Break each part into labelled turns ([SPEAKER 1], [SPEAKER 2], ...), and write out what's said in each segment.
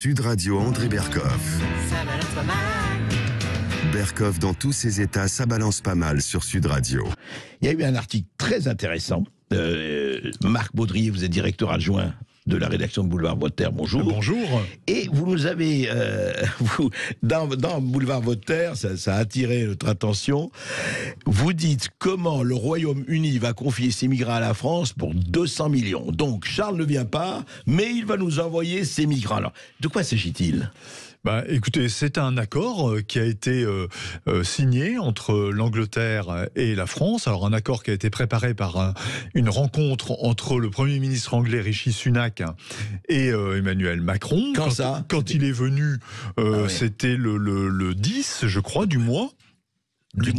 [SPEAKER 1] Sud Radio André Berkoff. Berkoff dans tous ses états, ça balance pas mal sur Sud Radio.
[SPEAKER 2] Il y a eu un article très intéressant. Marc Baudrier, vous êtes directeur adjoint de la rédaction de Boulevard Voltaire. Bonjour.
[SPEAKER 3] Bonjour.
[SPEAKER 2] Et vous nous avez, dans Boulevard Voltaire, ça a attiré notre attention. Vous dites comment le Royaume-Uni va confier ses migrants à la France pour 200 millions. Donc Charles ne vient pas, mais il va nous envoyer ses migrants. Alors, de quoi s'agit-il ?
[SPEAKER 3] Écoutez, c'est un accord qui a été signé entre l'Angleterre et la France. Alors un accord qui a été préparé par une rencontre entre le Premier ministre anglais Rishi Sunak et Emmanuel Macron. Quand il est venu, c'était le 10, je crois, du mois.
[SPEAKER 2] Le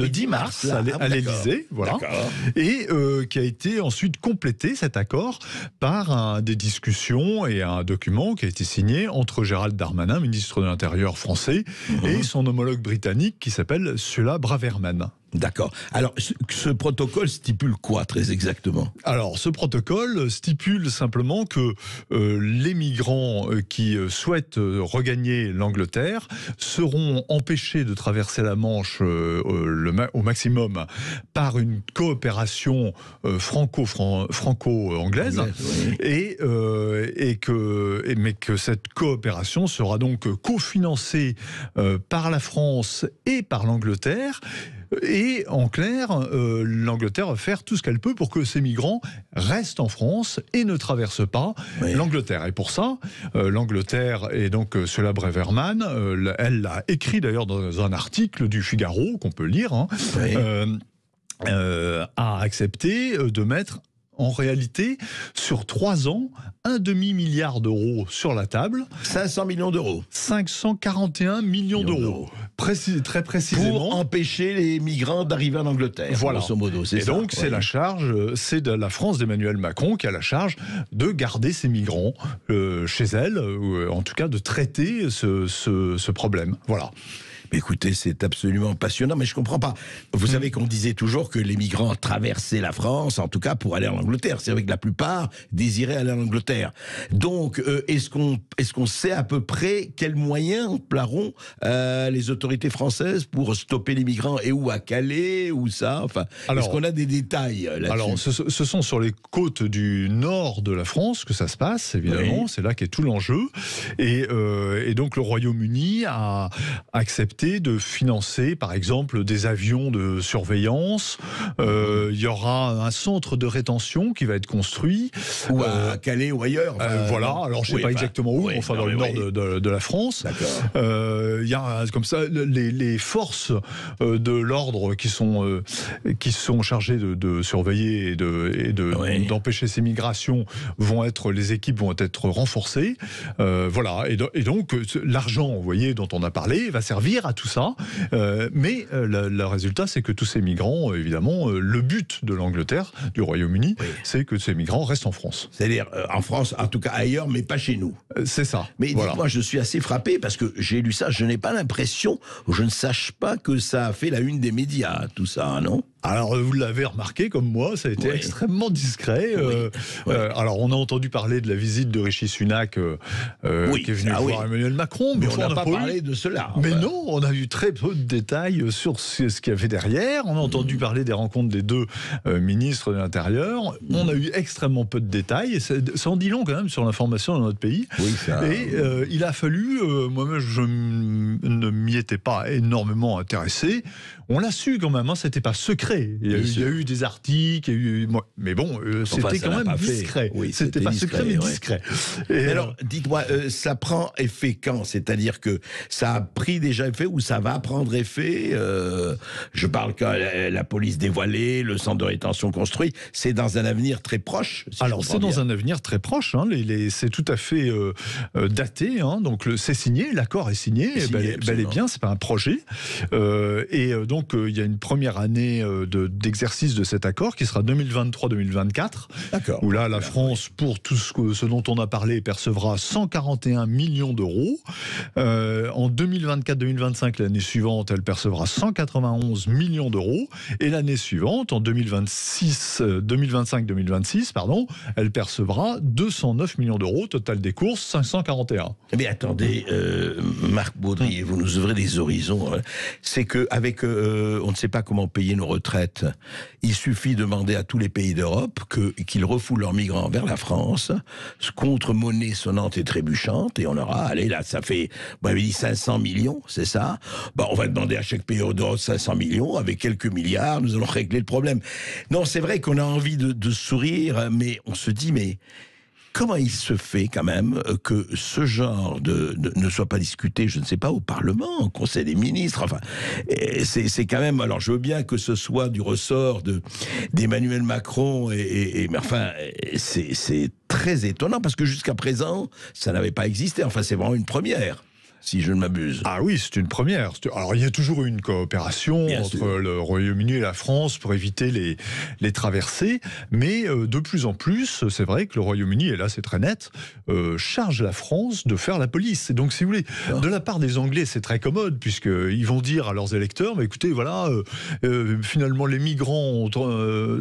[SPEAKER 2] 10 mars,
[SPEAKER 3] à l'Élysée, voilà, et qui a été ensuite complété, cet accord, par des discussions et un document qui a été signé entre Gérald Darmanin, ministre de l'Intérieur français, et son homologue britannique qui s'appelle Suella Braverman.
[SPEAKER 2] D'accord. Alors, ce protocole stipule quoi, très exactement ?
[SPEAKER 3] Alors, ce protocole stipule simplement que les migrants qui souhaitent regagner l'Angleterre seront empêchés de traverser la Manche au maximum par une coopération franco-anglaise, mais que cette coopération sera donc cofinancée par la France et par l'Angleterre. Et en clair, l'Angleterre va faire tout ce qu'elle peut pour que ces migrants restent en France et ne traversent pas l'Angleterre. Et pour ça, l'Angleterre, et donc Suella Braverman, elle l'a écrit d'ailleurs dans un article du Figaro, qu'on peut lire, a accepté de mettre en réalité, sur 3 ans, un demi-milliard d'euros sur la table.
[SPEAKER 2] 500 millions d'euros.
[SPEAKER 3] 541 millions d'euros. Très précisément.
[SPEAKER 2] Pour empêcher les migrants d'arriver en Angleterre.
[SPEAKER 3] Voilà.
[SPEAKER 2] Grosso modo, c'est ça.
[SPEAKER 3] Donc, c'est la charge, c'est de la France d'Emmanuel Macron qui a la charge de garder ces migrants chez elle, ou en tout cas de traiter ce problème. Voilà.
[SPEAKER 2] Écoutez, c'est absolument passionnant, mais je comprends pas. Vous savez qu'on disait toujours que les migrants traversaient la France, en tout cas pour aller en Angleterre. C'est vrai que la plupart désiraient aller en Angleterre. Donc, est-ce qu'on sait à peu près quels moyens emploieront les autorités françaises pour stopper les migrants, et où, à Calais, ou ça, enfin, est-ce qu'on a des détails là-dessus ?
[SPEAKER 3] Alors, ce sont sur les côtes du nord de la France que ça se passe, évidemment. Oui. C'est là qu'est tout l'enjeu. Et donc, le Royaume-Uni a accepté de financer, par exemple, des avions de surveillance. Il y aura un centre de rétention qui va être construit.
[SPEAKER 2] Ou à Calais ou ailleurs.
[SPEAKER 3] Voilà, alors je ne sais pas exactement où, enfin dans le nord de la France. Il y a comme ça les forces de l'ordre qui sont chargées de surveiller et d'empêcher ces migrations les équipes vont être renforcées. Voilà, et donc l'argent, vous voyez, dont on a parlé, va servir à tout ça, mais le résultat, c'est que tous ces migrants, évidemment, le but de l'Angleterre, du Royaume-Uni, c'est que ces migrants restent en France.
[SPEAKER 2] C'est-à-dire en France, en tout cas ailleurs, mais pas chez nous.
[SPEAKER 3] C'est ça.
[SPEAKER 2] Mais dites-moi, je suis assez frappé parce que j'ai lu ça, je n'ai pas l'impression, je ne sache pas que ça a fait la une des médias, tout ça, non ?
[SPEAKER 3] Alors, vous l'avez remarqué, comme moi, ça a été extrêmement discret. Alors, on a entendu parler de la visite de Rishi Sunak qui est venu voir Emmanuel Macron.
[SPEAKER 2] Mais on n'a pas parlé de cela.
[SPEAKER 3] Mais non, on a eu très peu de détails sur ce qu'il y avait derrière. On a entendu parler des rencontres des deux ministres de l'Intérieur. On a eu extrêmement peu de détails. Et ça en dit long, quand même, sur l'information dans notre pays. Il a fallu... moi-même, je ne m'y étais pas énormément intéressé. On l'a su, quand même. C'était pas secret. Il y a eu des articles, mais bon, c'était quand même discret. C'était pas secret, mais discret.
[SPEAKER 2] Mais alors, dites-moi, ça prend effet quand ? C'est-à-dire que ça a pris déjà effet ou ça va prendre effet ? Je parle quand la police dévoilée, le centre de rétention construit, c'est dans un avenir très proche.
[SPEAKER 3] Alors, c'est dans un avenir très proche. C'est tout à fait daté. Donc, c'est signé, l'accord est signé. Bel et bien, c'est pas un projet. Et donc, il y a une première année d'exercice de cet accord qui sera 2023-2024.
[SPEAKER 2] D'accord.
[SPEAKER 3] Où là, la France, pour tout ce dont on a parlé, percevra 141 millions d'euros. En 2024-2025, l'année suivante, elle percevra 191 millions d'euros. Et l'année suivante, en 2025-2026, elle percevra 209 millions d'euros. Total des courses, 541.
[SPEAKER 2] Mais attendez, Marc Baudrier, vous nous ouvrez des horizons. C'est qu'avec, on ne sait pas comment payer nos retraites, il suffit de demander à tous les pays d'Europe qu'ils refoulent leurs migrants vers la France, contre monnaie sonnante et trébuchante, et on aura, allez là, ça fait, vous m'avez dit 500 millions, c'est ça? On va demander à chaque pays d'Europe 500 millions, avec quelques milliards, nous allons régler le problème. Non, c'est vrai qu'on a envie de sourire, mais on se dit, mais comment il se fait quand même que ce genre ne soit pas discuté, je ne sais pas, au Parlement, au Conseil des ministres, enfin, c'est quand même, alors je veux bien que ce soit du ressort d'Emmanuel Macron, mais enfin, c'est très étonnant, parce que jusqu'à présent, ça n'avait pas existé, enfin c'est vraiment une première. Si je ne m'abuse.
[SPEAKER 3] Ah oui, c'est une première. Alors, il y a toujours eu une coopération entre le Royaume-Uni et la France pour éviter les traversées, mais de plus en plus, c'est vrai que le Royaume-Uni, et là c'est très net, charge la France de faire la police. Et donc, si vous voulez, de la part des Anglais, c'est très commode, puisqu'ils vont dire à leurs électeurs, mais écoutez, voilà, finalement, les migrants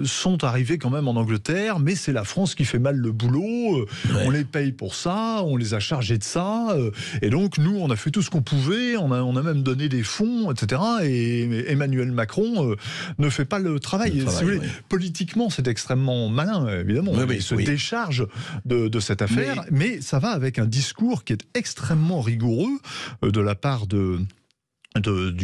[SPEAKER 3] sont arrivés quand même en Angleterre, mais c'est la France qui fait mal le boulot, on les paye pour ça, on les a chargés de ça, et donc, nous, on a fait tout ce qu'on pouvait, on a même donné des fonds, etc. Et Emmanuel Macron ne fait pas le travail. Si vous voulez, politiquement, c'est extrêmement malin, évidemment. Il se décharge de cette affaire, mais ça va avec un discours qui est extrêmement rigoureux de la part du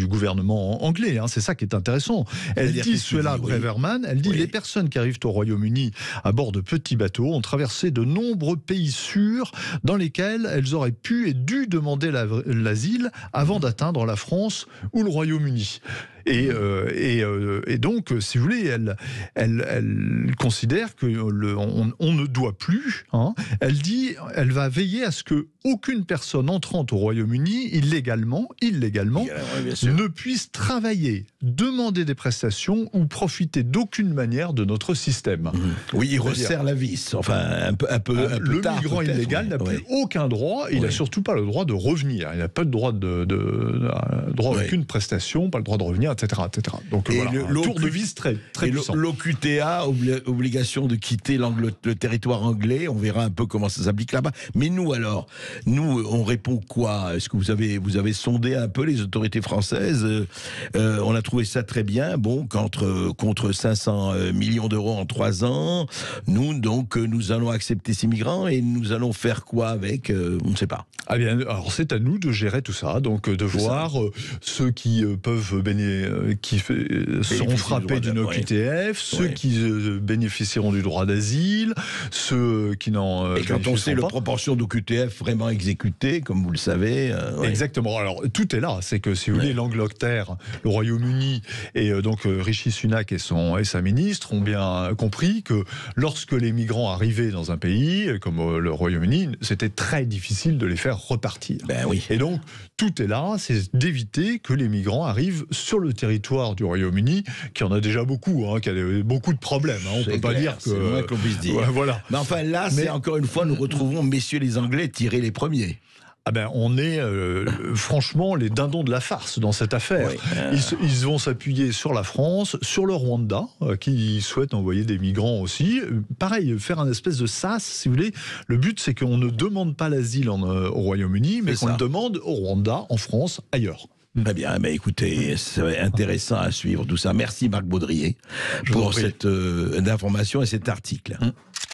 [SPEAKER 3] gouvernement anglais, c'est ça qui est intéressant. Elle dit, Suella Braverman, elle dit les personnes qui arrivent au Royaume-Uni à bord de petits bateaux ont traversé de nombreux pays sûrs dans lesquels elles auraient pu et dû demander l'asile avant d'atteindre la France ou le Royaume-Uni. Et donc, si vous voulez, elle considère que on ne doit plus. Elle dit, elle va veiller à ce que aucune personne entrant au Royaume-Uni illégalement, ne puisse travailler, demander des prestations ou profiter d'aucune manière de notre système.
[SPEAKER 2] Oui, il resserre la vis. Enfin, un peu
[SPEAKER 3] le
[SPEAKER 2] tard.
[SPEAKER 3] Le migrant illégal n'a plus aucun droit. Il n'a surtout pas le droit de revenir. Il n'a pas le droit droit à aucune prestation, pas le droit de revenir, etc. Donc voilà, un tour de vis très puissant.
[SPEAKER 2] L'OQTA, obligation de quitter le territoire anglais, on verra un peu comment ça s'applique là-bas. Mais nous alors, on répond quoi? Est-ce que vous avez sondé un peu les autorités françaises? On a trouvé ça très bien, contre 500 millions d'euros en 3 ans, nous allons accepter ces migrants et nous allons faire quoi avec? On ne sait pas.
[SPEAKER 3] Ah bien, alors c'est à nous de gérer tout ça, donc de voir ceux qui peuvent seront frappés d'une OQTF, ceux qui bénéficieront du droit d'asile, ceux qui n'en
[SPEAKER 2] et quand on sait la proportion d'OQTF vraiment exécutée, comme vous le savez...
[SPEAKER 3] Exactement, alors tout est là, c'est que si vous voulez, l'Angleterre, le Royaume-Uni, et donc Rishi Sunak et sa ministre ont bien compris que lorsque les migrants arrivaient dans un pays, comme le Royaume-Uni, c'était très difficile de les faire repartir. Et donc, tout est là, c'est d'éviter que les migrants arrivent sur le territoire du Royaume-Uni, qui en a déjà beaucoup, qui a beaucoup de problèmes. On ne peut pas dire que...
[SPEAKER 2] C'est moins qu'on puisse dire.
[SPEAKER 3] Voilà.
[SPEAKER 2] Mais enfin, là, c'est encore une fois, nous retrouvons messieurs les Anglais tirés les premiers.
[SPEAKER 3] On est franchement les dindons de la farce dans cette affaire. Ils vont s'appuyer sur la France, sur le Rwanda, qui souhaite envoyer des migrants aussi. Pareil, faire un espèce de sas, si vous voulez. Le but, c'est qu'on ne demande pas l'asile au Royaume-Uni, mais qu'on le demande au Rwanda, en France, ailleurs.
[SPEAKER 2] Très bien, mais écoutez, c'est intéressant à suivre tout ça. Merci Marc Baudrier pour cette information et cet article.